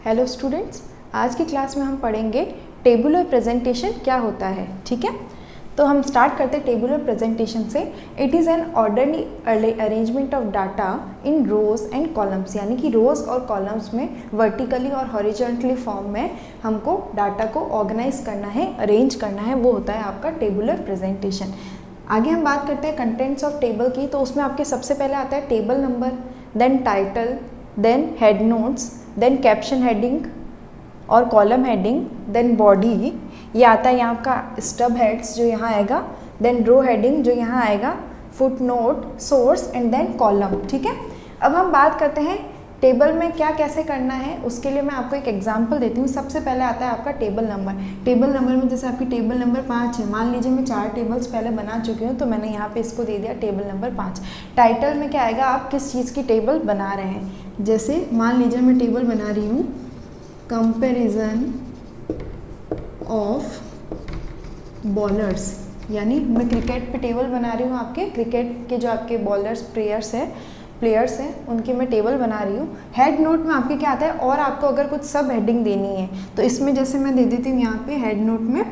Hello students, आज की class में हम पढ़ेंगे टेबुलर प्रेजेंटेशन क्या होता है। ठीक है, तो हम स्टार्ट करते हैं टेबुलर प्रेजेंटेशन से। It is an orderly arrangement of data in rows and columns, यानी कि रोज और कॉलम्स में वर्टिकली और हॉरिजॉन्टली फॉर्म में हमको डाटा को ऑर्गेनाइज करना है, अरेंज करना है, वो होता है आपका टेबुलर प्रेजेंटेशन। आगे हम बात करते हैं कंटेंट्स ऑफ टेबल की। तो उसमें आपके सबसे पहले आता है table number, then title, then head notes, then caption heading और कॉलम हेडिंग, देन बॉडी, ये आता है यहाँ का स्टब हेड्स जो यहाँ आएगा, देन रो हेडिंग जो यहाँ आएगा, footnote, source and then column. ठीक है, अब हम बात करते हैं टेबल में क्या कैसे करना है। उसके लिए मैं आपको एक एग्जांपल देती हूँ। सबसे पहले आता है आपका टेबल नंबर। टेबल नंबर में जैसे आपकी टेबल नंबर 5 है, मान लीजिए मैं 4 टेबल्स पहले बना चुकी हूँ, तो मैंने यहाँ पे इसको दे दिया टेबल नंबर 5। टाइटल में क्या आएगा, आप किस चीज़ की टेबल बना रहे हैं। जैसे मान लीजिए मैं टेबल बना रही हूँ कंपेरिजन ऑफ बॉलर्स, यानी मैं क्रिकेट पे टेबल बना रही हूँ। आपके क्रिकेट के जो आपके बॉलर्स प्लेयर्स हैं उनकी मैं टेबल बना रही हूँ। हेड नोट में आपके क्या आता है, और आपको अगर कुछ सब हेडिंग देनी है तो इसमें जैसे मैं दे देती हूँ यहाँ पे हेड नोट में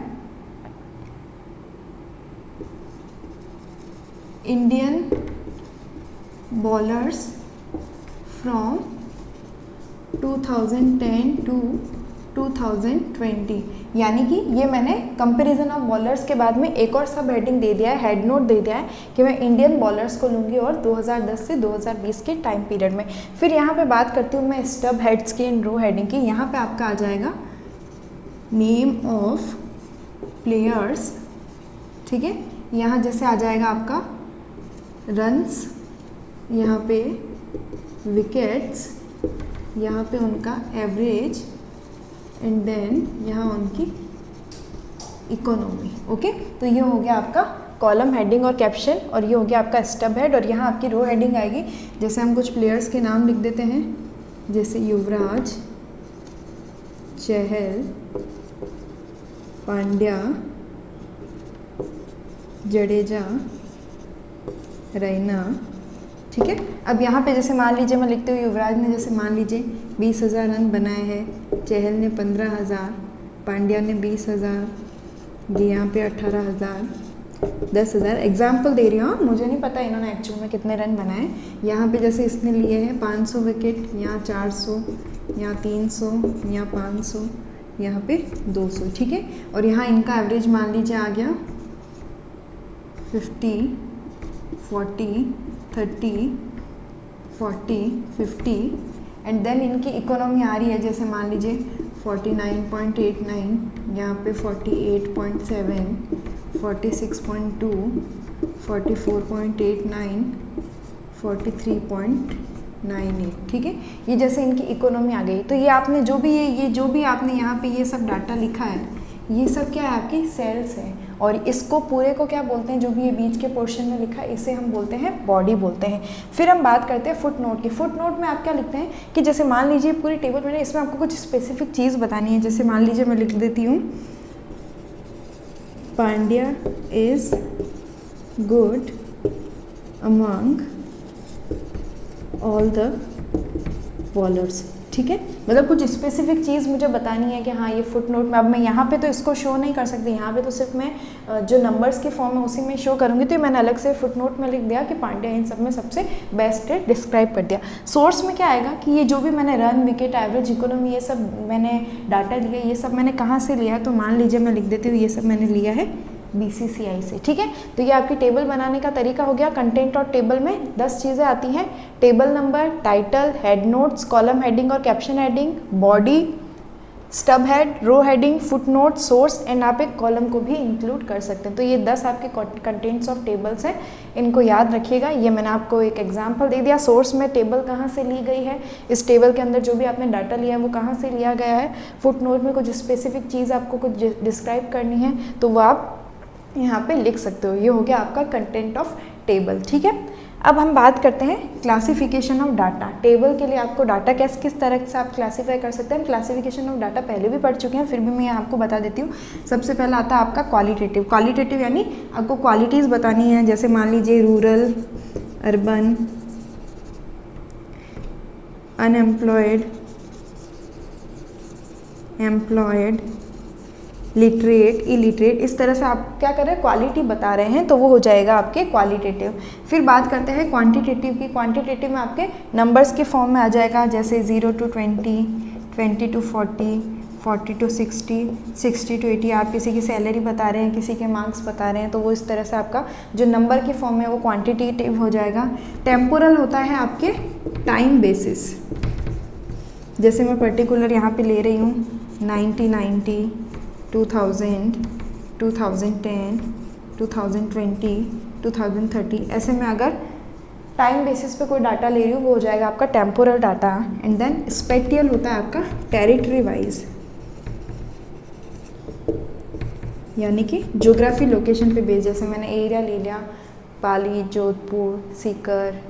इंडियन बॉलर्स फ्रॉम 2010 टू 2020, यानी कि ये मैंने कंपैरिजन ऑफ बॉलर्स के बाद में एक और सब हेडिंग दे दिया है, हेड नोट दे दिया है कि मैं इंडियन बॉलर्स को लूँगी और 2010 से 2020 के टाइम पीरियड में। फिर यहाँ पे बात करती हूँ मैं स्टब हेड्स की एंड रो हेडिंग की। यहाँ पे आपका आ जाएगा नेम ऑफ प्लेयर्स। ठीक है, यहाँ जैसे आ जाएगा आपका रन्स, यहाँ पे विकेट्स, यहाँ पे उनका एवरेज एंड देन यहाँ उनकी इकोनॉमी। ओके, तो ये हो गया आपका कॉलम हेडिंग और कैप्शन, और ये हो गया आपका स्टब हेड, और यहाँ आपकी रो हेडिंग आएगी। जैसे हम कुछ प्लेयर्स के नाम लिख देते हैं, जैसे युवराज, चहल, पांड्या, जडेजा, रैना। ठीक है, अब यहाँ पे जैसे मान लीजिए मैं लिखती हूँ युवराज ने जैसे मान लीजिए 20,000 रन बनाए हैं, चहल ने 15,000, पांड्या ने 20,000, जी यहाँ पे 18,000, 10,000। एग्जाम्पल दे रही हूँ, मुझे नहीं पता इन्होंने एक्चुअल में कितने रन बनाए। यहाँ पे जैसे इसने लिए हैं 500 विकेट, यहाँ 400, यहाँ 300, यहाँ 500, यहाँ पे 200। ठीक है, और यहाँ इनका एवरेज मान लीजिए आ गया 50, 40, 30, 40, 50, एंड देन इनकी इकोनॉमी आ रही है जैसे मान लीजिए 49.89, यहाँ पे 48.7, 46.2, 44.89, 43.98। ठीक है, ये जैसे इनकी इकोनॉमी आ गई। तो ये आपने जो भी आपने यहाँ पे ये सब डाटा लिखा है, ये सब क्या है, आपकी सेल्स है, और इसको पूरे को क्या बोलते हैं, जो भी ये बीच के पोर्शन में लिखा है इसे हम बोलते हैं बॉडी बोलते हैं। फिर हम बात करते हैं फुट नोट की। फुट नोट में आप क्या लिखते हैं कि जैसे मान लीजिए पूरी टेबल में इसमें आपको कुछ स्पेसिफिक चीज़ बतानी है। जैसे मान लीजिए मैं लिख देती हूँ Pandya is good among all the bowlers. ठीक है, मतलब कुछ स्पेसिफिक चीज़ मुझे बतानी है कि हाँ ये फुट नोट में। अब मैं यहाँ पे तो इसको शो नहीं कर सकती, यहाँ पे तो सिर्फ मैं जो नंबर्स के फॉर्म है उसी में शो करूँगी। तो मैंने अलग से फुट नोट में लिख दिया कि पांड्या इन सब में सबसे बेस्ट है, डिस्क्राइब कर दिया। सोर्स में क्या आएगा कि ये जो भी मैंने रन, विकेट, एवरेज, इकोनॉमी, ये सब मैंने डाटा लिया, ये सब मैंने कहाँ से लिया है। तो मान लीजिए मैं लिख देती हूँ ये सब मैंने लिया है BCCI से। ठीक है, तो ये आपकी टेबल बनाने का तरीका हो गया। कंटेंट और टेबल में 10 चीज़ें आती हैं, table number, title, head notes, column heading और caption heading, body, stub head, row heading, footnote, source, and आप एक कॉलम को भी इंक्लूड कर सकते हैं। तो ये 10 आपके कंटेंट्स ऑफ टेबल्स हैं, इनको याद रखिएगा। ये मैंने आपको एक एग्जांपल दे दिया। सोर्स में टेबल कहाँ से ली गई है, इस टेबल के अंदर जो भी आपने डाटा लिया है वो कहाँ से लिया गया है। फुट नोट में कुछ स्पेसिफिक चीज़ आपको कुछ डिस्क्राइब करनी है तो वो आप यहाँ पे लिख सकते हो। ये हो गया आपका कंटेंट ऑफ टेबल। ठीक है, अब हम बात करते हैं क्लासिफिकेशन ऑफ डाटा। टेबल के लिए आपको डाटा किस तरह से आप क्लासीफाई कर सकते हैं। क्लासिफिकेशन ऑफ डाटा पहले भी पढ़ चुके हैं, फिर भी मैं आपको बता देती हूँ। सबसे पहला आता है आपका क्वालिटेटिव। क्वालिटेटिव यानी आपको क्वालिटीज़ बतानी है। जैसे मान लीजिए rural, urban, unemployed, employed, literate, illiterate, इस तरह से आप क्या कर रहे हैं, क्वालिटी बता रहे हैं, तो वो हो जाएगा आपके क्वालिटेटिव। फिर बात करते हैं क्वांटिटेटिव की। क्वांटिटेटिव में आपके नंबर्स के फॉर्म में आ जाएगा, जैसे 0 to 20, 20 to 40, 40 to 60, 60 to 80। आप किसी की सैलरी बता रहे हैं, किसी के मार्क्स बता रहे हैं, तो वो इस तरह से आपका जो नंबर की फॉर्म है वो क्वांटिटेटिव हो जाएगा। टेम्पोरल होता है आपके टाइम बेसिस, जैसे मैं पर्टिकुलर यहाँ पे ले रही हूँ 1990, 2000, 2010, 2020, 2030, ऐसे में अगर टाइम बेसिस पे कोई डाटा ले रही हूँ वो हो जाएगा आपका temporal data. And then spatial होता है आपका टेरिटरी वाइज, यानी कि ज्योग्राफी लोकेशन पे बेस्ड। जैसे मैंने एरिया ले लिया पाली, जोधपुर, सीकर,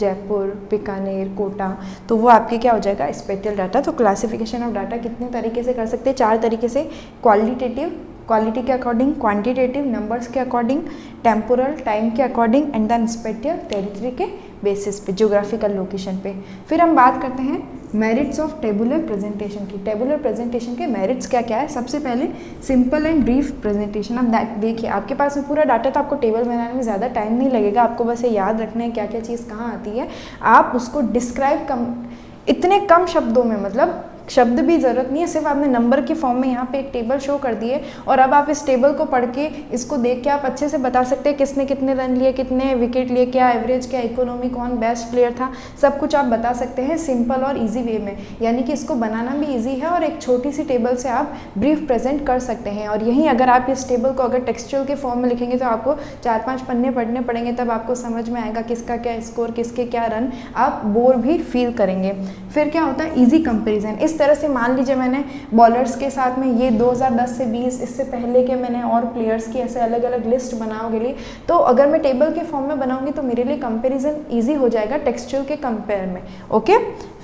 जयपुर, बीकानेर, कोटा, तो वो आपके क्या हो जाएगा, स्पेटियल डाटा। तो क्लासिफिकेशन ऑफ डाटा कितने तरीके से कर सकते हैं, 4 तरीके से। क्वालिटेटिव, क्वालिटी के अकॉर्डिंग, क्वांटिटेटिव, नंबर्स के अकॉर्डिंग, टेम्पोरल, टाइम के according, and then spatial, territory के बेसिस पे, ज्योग्राफिकल लोकेशन पे। फिर हम बात करते हैं मेरिट्स ऑफ टेबुलर प्रेजेंटेशन की। टेबुलर प्रेजेंटेशन के मेरिट्स क्या क्या है। सबसे पहले सिंपल एंड ब्रीफ प्रेजेंटेशन। अब देखिए आपके पास में पूरा डाटा, तो आपको टेबल बनाने में ज़्यादा टाइम नहीं लगेगा, आपको बस ये याद रखना है क्या क्या चीज़ कहाँ आती है। आप उसको डिस्क्राइब इतने कम शब्दों में, मतलब शब्द भी ज़रूरत नहीं है, सिर्फ आपने नंबर के फॉर्म में यहाँ पे एक टेबल शो कर दी है, और अब आप इस टेबल को पढ़ के, इसको देख के आप अच्छे से बता सकते हैं किसने कितने रन लिए, कितने विकेट लिए, क्या एवरेज, क्या इकोनॉमी, कौन बेस्ट प्लेयर था, सब कुछ आप बता सकते हैं सिंपल और इजी वे में। यानी कि इसको बनाना भी इजी है और एक छोटी सी टेबल से आप ब्रीफ प्रेजेंट कर सकते हैं। और यहीं अगर आप इस टेबल को अगर टेक्सचुअल के फॉर्म में लिखेंगे तो आपको 4-5 पन्ने पढ़ने पड़ेंगे, तब आपको समझ में आएगा किसका क्या स्कोर, किसके क्या रन, आप बोर भी फील करेंगे। फिर क्या होता है, ईजी कंपेरिजन। इस तरह से मान लीजिए मैंने बॉलर्स के साथ में ये 2010 से 20, इससे पहले के मैंने और प्लेयर्स की ऐसे अलग अलग लिस्ट बनाओगे लिए, तो अगर मैं टेबल के फॉर्म में बनाऊंगी तो मेरे लिए कंपैरिजन इजी हो जाएगा टेक्सचुअल के कंपेयर में। ओके।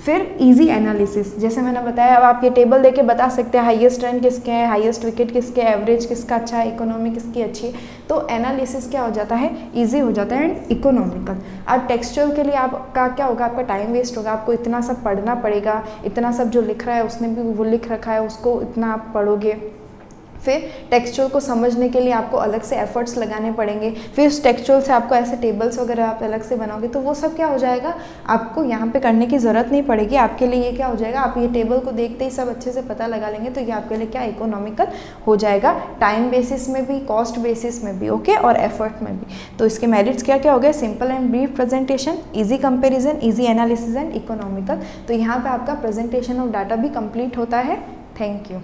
फिर इजी एनालिसिस, जैसे मैंने बताया, अब आप ये टेबल देके बता सकते हैं हाईएस्ट रन किसके हैं, हाईएस्ट विकेट किसके, एवरेज किसका अच्छा है, इकोनॉमी किसकी अच्छी है। तो एनालिसिस क्या हो जाता है, इजी हो जाता है एंड इकोनॉमिकल। अब टेक्सचुअल के लिए आपका क्या होगा, आपका टाइम वेस्ट होगा, आपको इतना सब पढ़ना पड़ेगा, इतना सब जो लिख रहा है उसने भी वो लिख रखा है, उसको इतना आप पढ़ोगे। फिर टेक्सचुअल को समझने के लिए आपको अलग से एफर्ट्स लगाने पड़ेंगे। फिर उस टेक्सचुअल से आपको ऐसे टेबल्स वगैरह आप अलग से बनाओगे, तो वो सब क्या हो जाएगा, आपको यहाँ पे करने की ज़रूरत नहीं पड़ेगी। आपके लिए ये क्या हो जाएगा, आप ये टेबल को देखते ही सब अच्छे से पता लगा लेंगे, तो ये आपके लिए क्या इकोनॉमिकल हो जाएगा, टाइम बेसिस में भी, कॉस्ट बेसिस में भी, ओके, और एफर्ट में भी। तो इसके मेरिट्स क्या क्या हो गए, simple and brief presentation, easy comparison, easy analysis and economical. तो यहाँ पर आपका प्रेजेंटेशन ऑफ डाटा भी कंप्लीट होता है। Thank you.